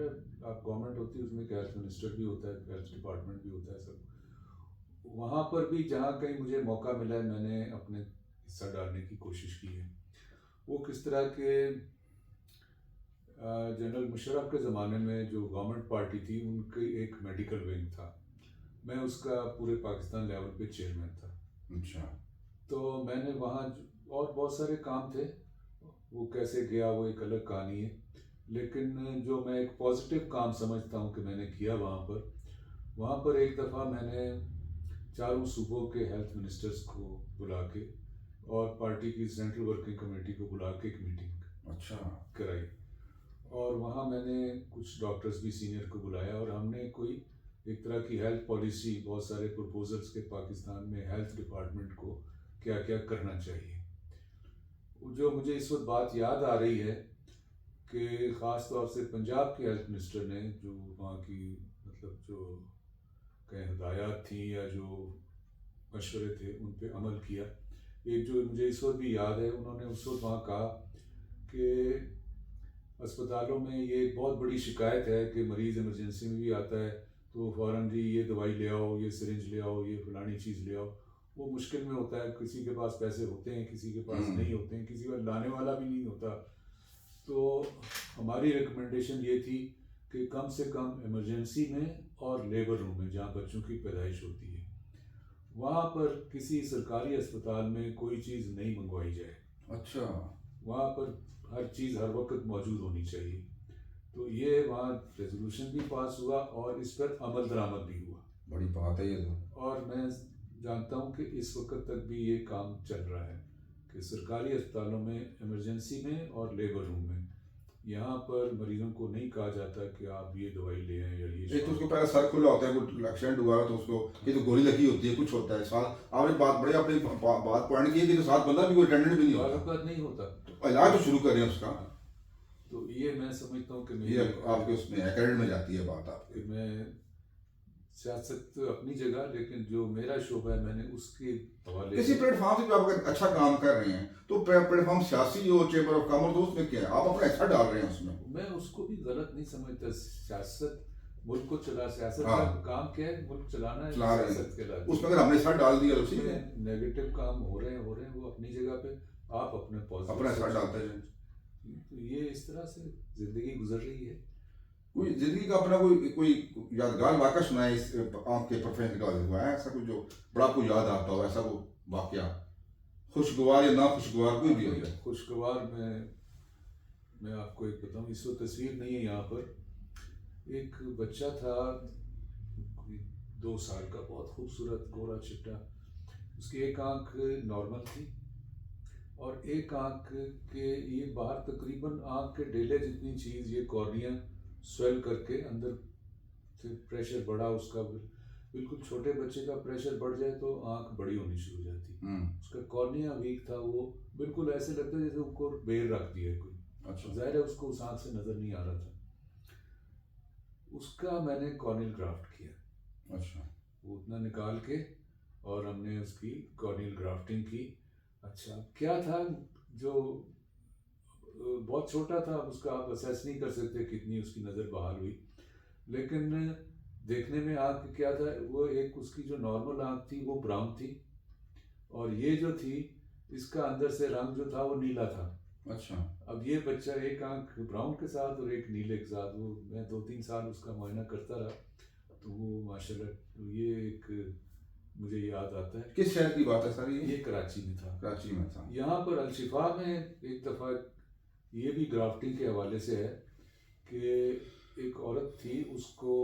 आप गवर्नमेंट होती है उसमें हेल्थ मिनिस्टर भी होता है, हेल्थ डिपार्टमेंट भी होता है, सब वहाँ पर भी जहाँ कहीं मुझे मौका मिला है मैंने अपने हिस्सा डालने की कोशिश की है। वो किस तरह के जनरल मुशर्रफ के ज़माने में जो गवर्नमेंट पार्टी थी उनकी एक मेडिकल विंग था, मैं उसका पूरे पाकिस्तान लेवल पे चेयरमैन था। अच्छा, तो मैंने वहाँ और बहुत सारे काम थे, वो कैसे गया वो एक अलग कहानी है, लेकिन जो मैं एक पॉजिटिव काम समझता हूँ कि मैंने किया वहाँ पर एक दफ़ा मैंने चारों सूबों के हेल्थ मिनिस्टर्स को बुला के और पार्टी की सेंट्रल वर्किंग कमेटी को बुला के एक मीटिंग अच्छा कराई, और वहाँ मैंने कुछ डॉक्टर्स भी सीनियर को बुलाया, और हमने कोई एक तरह की हेल्थ पॉलिसी, बहुत सारे प्रपोजल्स के पाकिस्तान में हेल्थ डिपार्टमेंट को क्या क्या करना चाहिए। जो मुझे इस वक्त बात याद आ रही है कि ख़ास तौर से पंजाब के हेल्थ मिनिस्टर ने जो वहाँ की मतलब जो कहीं हिदायत थी या जो मशवरे थे उन पे अमल किया। एक जो मुझे इस वक्त भी याद है, उन्होंने उस वक्त वहाँ कहा कि अस्पतालों में ये एक बहुत बड़ी शिकायत है कि मरीज़ इमरजेंसी में भी आता है तो फ़ौरन जी ये दवाई ले आओ, ये सिरिंज ले आओ, ये फलानी चीज़ ले आओ। वो मुश्किल में होता है, किसी के पास पैसे होते हैं, किसी के पास नहीं होते हैं, किसी का लाने वाला भी नहीं होता। तो हमारी रिकमेंडेशन ये थी कि कम से कम इमरजेंसी में और लेबर रूम में जहाँ बच्चों की पैदाइश होती है, वहाँ पर किसी सरकारी अस्पताल में कोई चीज़ नहीं मंगवाई जाए। अच्छा, वहाँ पर हर चीज़ हर वक्त मौजूद होनी चाहिए। तो ये वहाँ रेजोल्यूशन भी पास हुआ और इस पर अमल दरामद भी हुआ। बड़ी बात है ये तो। और मैं जानता हूँ कि इस वक्त तक भी ये काम चल रहा है कि सरकारी अस्पतालों में इमरजेंसी में और लेबर रूम में यहाँ पर मरीजों को नहीं कहा जाता कि आप ये दवाई ले आएं या ये। एक तो उसको पहले सर खुला होता है, कुछ एक्सीडेंट हुआ है तो उसको ये तो गोली लगी होती है, कुछ होता है साथ। आपने बात बड़ी अपनी बात पॉइंट की है कि तो साथ बंदा भी कोई अटेंडेंट भी नहीं होता, नहीं होता, तो इलाज तो शुरू करें उसका। तो ये मैं समझता हूँ कि ये आपके उसमें एकेडमी में जाती है बात आपकी। मैं सियासत अपनी जगह, लेकिन जो मेरा शोबा है मैंने उसके हवाले किसी से प्लेटफॉर्म से भी आप अगर अच्छा काम कर रहे हैं तो प्लेटफॉर्म सियासी हो, चेंबर ऑफ कॉमर्स हो, उसमें क्या है, आप अपना हिस्सा डाल रहे हैं उसमें। मैं उसको भी गलत नहीं समझता। सियासत मुल्क को चला, सियासत हाँ, का काम क्या है, मुल्क चलाना है, चला रहे सियासत हैं, कहलाती उसमें है। अगर हमने हिस्सा डाल दिया तो ठीक है, उसमें नेगेटिव काम हो रहे हैं वो अपनी जगह पे, आप अपने पॉजिटिव अपना हिस्सा सोचें। डालते हैं। तो ये इस तरह से जिंदगी गुजर रही है। कोई जिंदगी का अपना कोई कोई यादगार वाक़या सुनाए इस आपके प्रोफेशन का हुआ है ऐसा कुछ जो बड़ा आपको याद आता हो, ऐसा कोई वाक़या खुशगवार या ना खुशगवार कोई भी हो जाए। खुशगवार मैं आपको एक बताऊं, इस वक्त तस्वीर नहीं है यहाँ पर। एक बच्चा था कोई 2 साल का, बहुत खूबसूरत गोरा चिट्टा। उसकी एक आंख नॉर्मल थी और एक आंख के ये बाहर तकरीबन आंख के डेले जितनी चीज़, ये कॉर्निया स्वेल करके अंदर से प्रेशर बढ़ा उसका। बिल्कुल छोटे बच्चे का प्रेशर बढ़ जाए तो आंख बड़ी होनी शुरू हो जाती। उसका कॉर्निया वीक था, वो बिल्कुल ऐसे लगता है जैसे उसको बेर रख दिया है कोई। अच्छा, जाहिर है उसको उस आंख से नज़र नहीं आ रहा था। उसका मैंने कॉर्नियल ग्राफ्ट किया। अच्छा, वो उतना निकाल के और हमने उसकी कॉर्नियल ग्राफ्टिंग की। अच्छा, क्या था जो बहुत छोटा था, उसका आप असेस नहीं कर सकते कितनी उसकी नज़र बहाल हुई, लेकिन देखने में आँख क्या था, वो एक उसकी जो नॉर्मल आँख थी वो ब्राउन थी, और ये जो थी इसका अंदर से रंग जो था वो नीला था। अच्छा, अब ये बच्चा एक आँख ब्राउन के साथ और एक नीले के साथ, वो मैं 2-3 साल उसका मुआयना करता रहा, तो वो माशाल्लाह, तो ये एक मुझे याद आता है। किस शहर की बात है सर ये कराची में था। कराची में था। यहाँ पर अलशिफा में एक दफ़ा ये भी ग्राफ्टिंग के हवाले से है कि एक औरत थी, उसको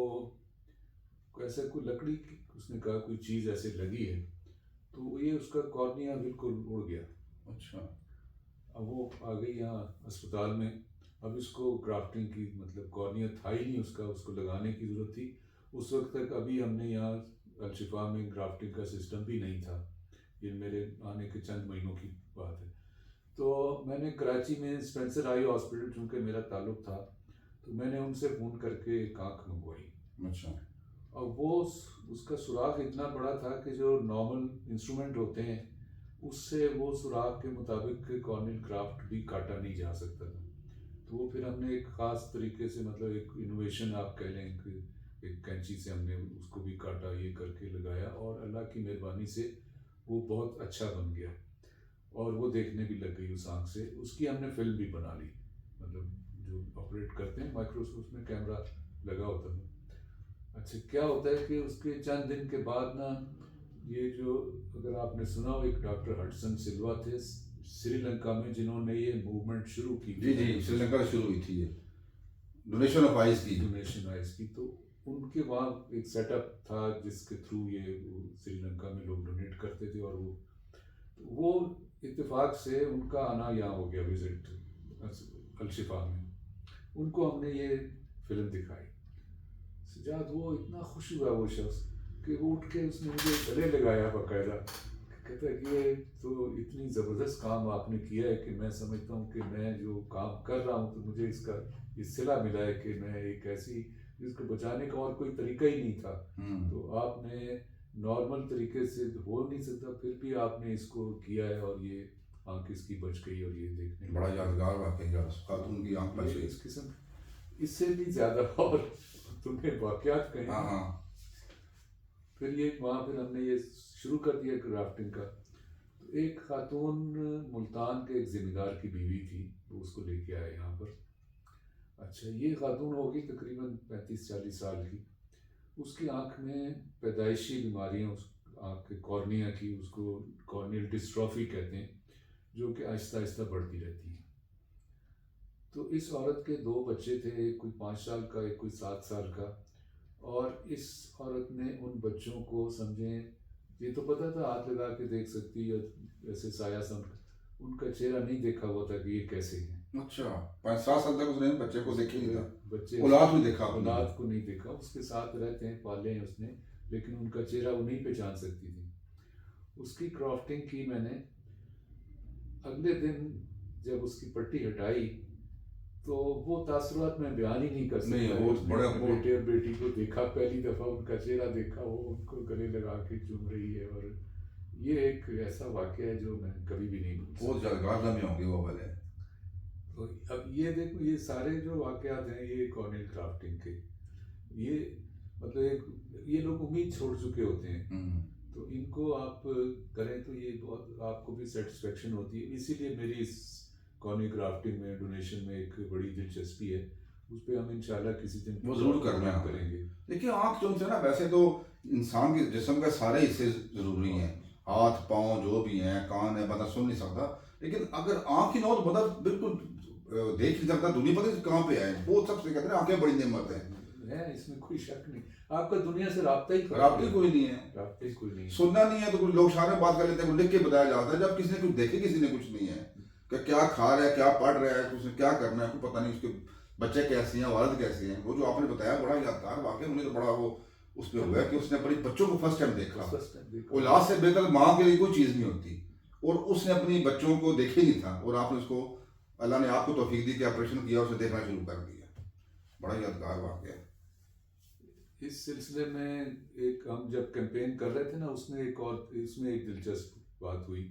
ऐसे कोई लकड़ी की, उसने कहा कोई चीज़ ऐसे लगी है, तो ये उसका कॉर्निया बिल्कुल उड़ गया। अच्छा, अब वो आ गई यहाँ अस्पताल में। अब इसको ग्राफ्टिंग की, मतलब कॉर्निया था ही नहीं उसका, उसको लगाने की ज़रूरत थी। उस वक्त तक अभी हमने यहाँ अलशिफा में ग्राफ्टिंग का सिस्टम भी नहीं था, ये मेरे आने के चंद महीनों की बात है। तो मैंने कराची में स्पेंसर आई हॉस्पिटल, चूँकि मेरा ताल्लुक़ था, तो मैंने उनसे फ़ोन करके एक आँख मंगवाई। अच्छा, और वो उसका सुराख इतना बड़ा था कि जो नॉर्मल इंस्ट्रूमेंट होते हैं उससे वो सुराख के मुताबिक कॉर्नियल ग्राफ्ट भी काटा नहीं जा सकता था। तो वो फिर हमने एक ख़ास तरीके से, मतलब एक इनोवेशन आप कह लें कि एक कैंची से हमने उसको भी काटा, ये करके लगाया, और अल्लाह की मेहरबानी से वो बहुत अच्छा बन गया और वो देखने भी लग गई उस आँख से। उसकी हमने फिल्म भी बना ली, मतलब जो ऑपरेट करते हैं माइक्रोस्कोप में कैमरा लगा होता था। अच्छा, क्या होता है कि उसके चंद दिन के बाद ना, ये जो, अगर आपने सुना हो, एक डॉक्टर हडसन सिल्वा थे श्रीलंका में, जिन्होंने ये मूवमेंट शुरू की जी जी, श्रीलंका से शुरू हुई थी ये डोनेशन ऑफ आइज की। डोनेशन आइज की। तो उनके वहाँ एक सेटअप था जिसके थ्रू ये श्रीलंका में लोग डोनेट करते थे, और वो इत्तेफाक से उनका आना यहाँ हो गया विजिट अलशिफा में। उनको हमने ये फिल्म दिखाई। सजाद वो इतना खुश हुआ वो शख्स कि वो उठ के उसने मुझे गले लगाया बाकायदा। कहता है कि ये तो इतनी ज़बरदस्त काम आपने किया है कि मैं समझता हूँ कि मैं जो काम कर रहा हूँ तो मुझे इसका सिला मिला है कि मैं एक ऐसी, जिसको बचाने का और कोई तरीका ही नहीं था, तो आपने नॉर्मल तरीके से हो नहीं सकता, फिर भी आपने इसको किया है, और ये आँख इसकी बच गई, और ये देखने बड़ा यादगार वाक़या, खातून की आँख बच गई। इस किस्म, इससे भी ज़्यादा और तुम्हें वाक़यात कहें। हाँ हाँ, फिर ये वहाँ फिर हमने ये शुरू कर दिया ग्राफ्टिंग का। तो एक खातून मुल्तान के एक ज़मींदार की बीवी थी, वो उसको लेके आए यहाँ पर। अच्छा, ये खातून होगी तकरीबन 35-40 साल की। उसकी आँख में पैदाइशी बीमारियाँ, उस आँख के कॉर्निया की, उसको कॉर्नियल डिस्ट्रॉफी कहते हैं, जो कि आहिस्ता आहिस्ता बढ़ती रहती है। तो इस औरत के 2 बच्चे थे, एक कोई 5 साल का, एक कोई 7 साल का, और इस औरत ने उन बच्चों को, समझें, ये तो पता था हाथ लगा के देख सकती है, ऐसे साया सम, उनका चेहरा नहीं देखा हुआ था कि ये कैसे हैं। अच्छा, 5-7 साल तक उसने बच्चे को देखी नहीं था, बच्चे औलाद में देखा, औलाद को नहीं देखा, उसके साथ रहते हैं, पाले हैं उसने, लेकिन उनका चेहरा वो नहीं पहचान सकती थी। उसकी क्राफ्टिंग की मैंने। अगले दिन जब उसकी पट्टी हटाई तो वो तासुरात मैं बयान ही नहीं कर सकता। नहीं, वो उसने बड़ा अपने बेटे और बेटी को देखा, पहली दफ़ा उनका चेहरा देखा, वो उनको गले लगा के चूम रही है, और ये एक ऐसा वाक़या है जो मैं कभी भी नहीं भूल बहुत सकता। यादगार लम्हे होंगे वो वाले। तो अब ये देखो, ये सारे जो वाक़यात हैं ये कॉर्नेल क्राफ्टिंग के, ये मतलब एक ये लोग उम्मीद छोड़ चुके होते हैं, तो इनको आप करें तो ये बहुत आपको भी सेटिस्फेक्शन होती है। इसीलिए मेरी इस कॉर्नेल क्राफ्टिंग में डोनेशन में एक बड़ी दिलचस्पी है। उस पर हम इंशाल्लाह किसी दिन वो जरूर करना है करेंगे। देखिए, आँख जो है ना, वैसे तो इंसान के जिस्म के सारे हिस्से जरूरी हैं, हाथ पाँव जो भी हैं, कान है, बंदा सुन नहीं सकता, लेकिन अगर आँख ही ना हो तो बंदा बिल्कुल देख नहीं सकता, दुनिया पता नहीं कहाँ पे है। वो सबसे कहते हैं आंखें बड़ी नेमत है, इसमें कोई शक नहीं। आपका दुनिया से राब्ता ही राब्ता ही कोई नहीं है, राब्ता ही कोई नहीं है। सुनना नहीं है तो कुछ लोग सारे बात कर लेते हैं, कुछ लिख के बताया जाता है, जब किसी ने कुछ देखे, किसी ने कुछ नहीं है कि क्या खा रहा है, क्या पढ़ रहा है, उसने क्या करना है, कोई पता नहीं, उसके बच्चे कैसे हैं, वालद कैसे हैं। वो जो आपने बताया बड़ा यादगार वाकई, मुझे तो बड़ा वो उस पर हुआ कि उसने अपने बच्चों को फर्स्ट टाइम देखा। औलाद से बेहतर माँ के लिए कोई चीज़ नहीं होती, और उसने अपनी बच्चों को देखे नहीं था, और आपने उसको, अल्लाह ने आपको तौफीक दी कि ऑपरेशन किया, उसे देखना शुरू कर दिया। बड़ा यादगार वाकया। इस सिलसिले में एक हम जब कैंपेन कर रहे थे ना, उसमें एक दिलचस्प बात हुई।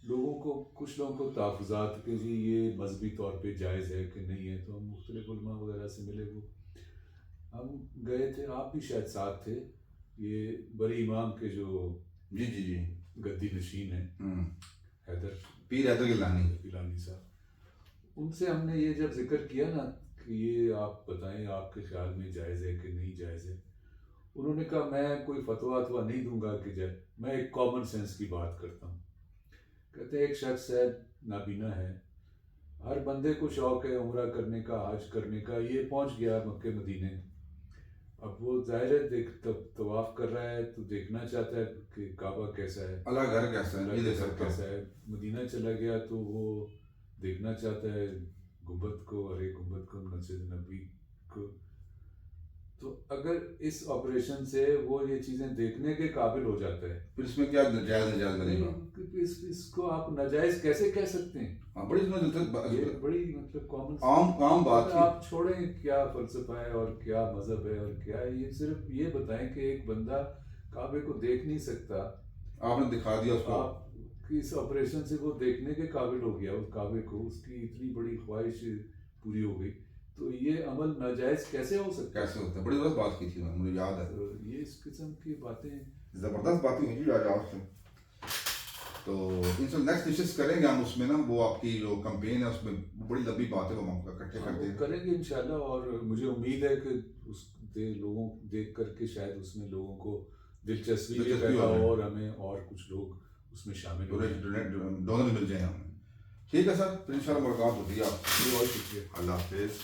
कुछ लोगों को तहफ़्फ़ुज़ात कि जी ये मजहबी तौर पे जायज़ है कि नहीं है, तो हम मुख्तलिफ उलमा वगैरह से मिले, वो हम गए थे, आप भी शायद साथ थे, ये बरी इमाम के जो जी जी जी गद्दी नशीन है पीर हैदर गिलानी साहब, उनसे हमने ये जब जिक्र किया ना कि ये आप बताएं आपके ख्याल में जायज़ है कि नहीं जायज़ है, उन्होंने कहा मैं कोई फतवा अथवा नहीं दूंगा कि जाए, मैं एक कॉमन सेंस की बात करता हूँ। कहते हैं एक शख्स है, नाबीना है, हर बंदे को शौक़ है उम्रा करने का, हज करने का, ये पहुँच गया मक्के मदीने, अब वो ज़ाहिर है तवाफ़ कर रहा है तो देखना चाहता है कि काबा कैसा है, अल्लाह घर कैसा है, ये देख सकता कैसा है। मदीना चला गया तो वो देखना चाहता है गुंबद को, अरे गुंबद को, मस्जिद नबी को। तो अगर इस ऑपरेशन से वो ये चीज़ें देखने के काबिल हो जाता है, फिर इसमें क्या जायज़ बनेगा? इसको आप नाजायज़ कैसे कह सकते हैं? हाँ, बड़ी बड़ी मतलब कॉमन आम बात आप छोड़ें क्या फ़लसफ़ा है और क्या मज़हब है और क्या है, ये सिर्फ ये बताएं कि एक बंदा काबे को देख नहीं सकता, आपने दिखा दिया उसको, आप इस ऑपरेशन से वो देखने के काबिल हो गया, उस काबे को, उसकी इतनी बड़ी ख्वाहिश पूरी हो गई, तो ये अमल नाजायज़ कैसे हो सकता है? कैसे होता है? बड़ी ज़बरदस्त बात की थी, मुझे याद है। तो ये इस किस्म की बातें ज़बरदस्त बातें हुई थी आज आपसे। तो इनसे नेक्स्ट डिस्कस करेंगे हम उसमें ना, वो आपकी जो कैंपेन है उसमें बड़ी लंबी बातें वो हम इकट्ठे करते हैं, करेंगे इंशाल्लाह। और मुझे उम्मीद है कि लोगों देख करके शायद उसमें लोगों को दिलचस्पी पैदा हो और हमें और कुछ लोग उसमें शामिल हो, डोनर मिल जाए हमें। ठीक है सर, फिर इंशाल्लाह मुलाकात होती है आपसे। बहुत शुक्रिया, अल्लाह हाफिज़।